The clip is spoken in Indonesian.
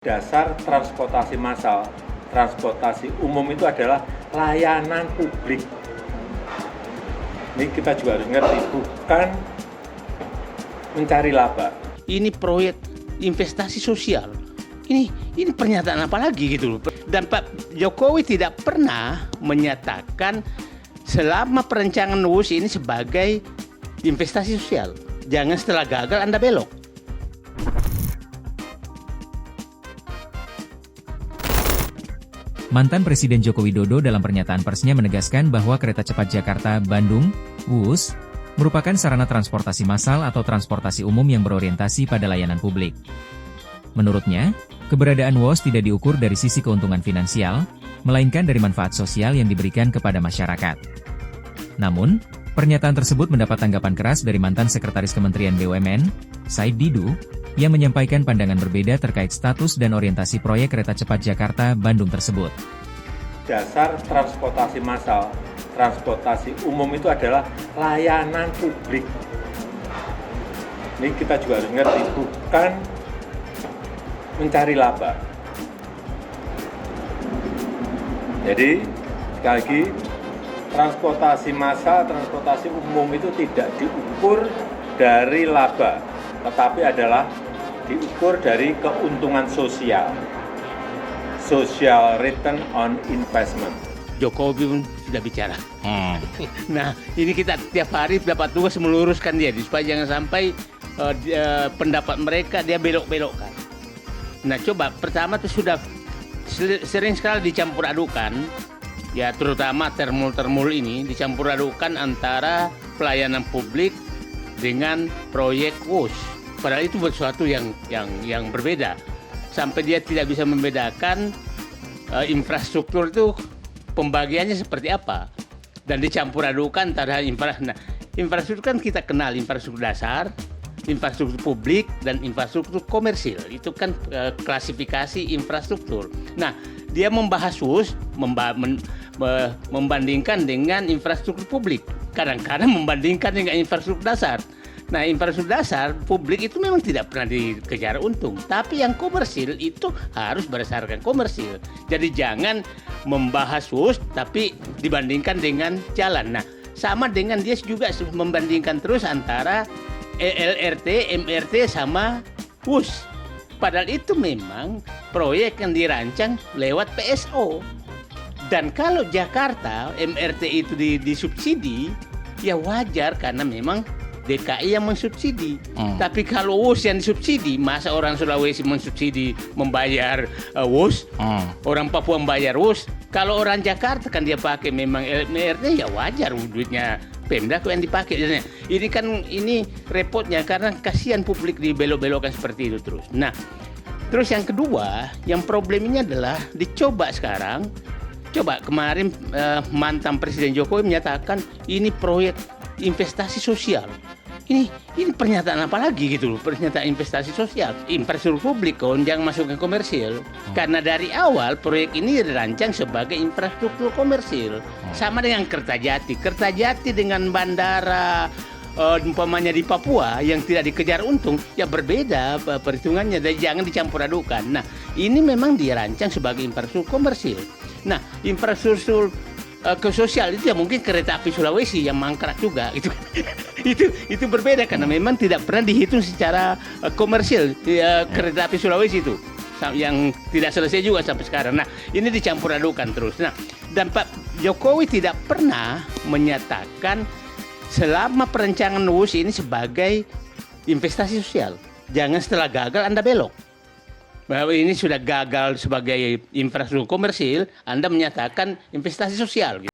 Dasar transportasi massal, transportasi umum itu adalah layanan publik. Ini kita juga harus ngerti, bukan mencari laba. Ini proyek investasi sosial. Ini pernyataan apa lagi gitu loh. Dan Pak Jokowi tidak pernah menyatakan selama perencanaan WUS ini sebagai investasi sosial. Jangan setelah gagal Anda belok. Mantan Presiden Joko Widodo dalam pernyataan persnya menegaskan bahwa kereta cepat Jakarta-Bandung, WUS, merupakan sarana transportasi massal atau transportasi umum yang berorientasi pada layanan publik. Menurutnya, keberadaan WUS tidak diukur dari sisi keuntungan finansial, melainkan dari manfaat sosial yang diberikan kepada masyarakat. Namun, pernyataan tersebut mendapat tanggapan keras dari mantan Sekretaris Kementerian BUMN, Said Didu, yang menyampaikan pandangan berbeda terkait status dan orientasi proyek kereta cepat Jakarta-Bandung tersebut. Dasar transportasi massal, transportasi umum itu adalah layanan publik. Ini kita juga harus ngerti, bukan mencari laba. Jadi, sekali lagi, transportasi massal, transportasi umum itu tidak diukur dari laba, tetapi adalah diukur dari keuntungan sosial, social return on investment. Jokowi pun sudah bicara. Nah, ini kita tiap hari dapat tugas meluruskan dia, supaya jangan sampai pendapat mereka dia belok-belokkan. Nah, coba pertama itu sudah sering sekali dicampur adukan, ya terutama termul ini dicampur adukan antara pelayanan publik dengan proyek WUS. Padahal itu sesuatu yang berbeda. Sampai dia tidak bisa membedakan infrastruktur itu pembagiannya seperti apa. Dan dicampur adukan antara infrastruktur kan kita kenal, infrastruktur dasar, infrastruktur publik, dan infrastruktur komersil. Itu kan klasifikasi infrastruktur. Nah, dia membahas WUS, membandingkan dengan infrastruktur publik. Kadang-kadang membandingkan dengan infrastruktur dasar. Nah, infrastruktur dasar publik itu memang tidak pernah dikejar untung, tapi yang komersil itu harus berdasarkan komersil. Jadi jangan membahas WUS tapi dibandingkan dengan jalan. Nah, sama dengan dia juga membandingkan terus antara LRT, MRT sama WUS. Padahal itu memang proyek yang dirancang lewat PSO. Dan kalau Jakarta MRT itu disubsidi, ya wajar karena memang DKI yang mensubsidi. Tapi kalau WUS yang disubsidi, masa orang Sulawesi mensubsidi membayar WUS, orang Papua membayar WUS. Kalau orang Jakarta kan dia pakai memang MRT, ya wajar duitnya Pemda kok yang dipakai. Ini repotnya karena kasihan publik dibelok-belokkan seperti itu terus. Nah, terus yang kedua, yang problem ini adalah dicoba sekarang. Coba kemarin mantan Presiden Jokowi menyatakan ini proyek investasi sosial. Ini pernyataan apa lagi gitu loh, pernyataan investasi sosial, infrastruktur publik jangan masuk ke komersil. Karena dari awal proyek ini dirancang sebagai infrastruktur komersil. Sama dengan Kertajati dengan bandara umpamanya di Papua yang tidak dikejar untung, ya berbeda perhitungannya, dan jangan dicampur adukan. Nah, ini memang dirancang sebagai infrastruktur komersil. Nah, infrastruktur ke sosial itu ya mungkin kereta api Sulawesi yang mangkrak juga gitu. itu berbeda karena memang tidak pernah dihitung secara komersil kereta api Sulawesi itu yang tidak selesai juga sampai sekarang. Nah, ini dicampur adukan terus. Nah, dan Pak Jokowi tidak pernah menyatakan selama perencanaan WUS ini sebagai investasi sosial. Jangan setelah gagal Anda belok. Bahwa ini sudah gagal sebagai infrastruktur komersil, Anda menyatakan investasi sosial gitu.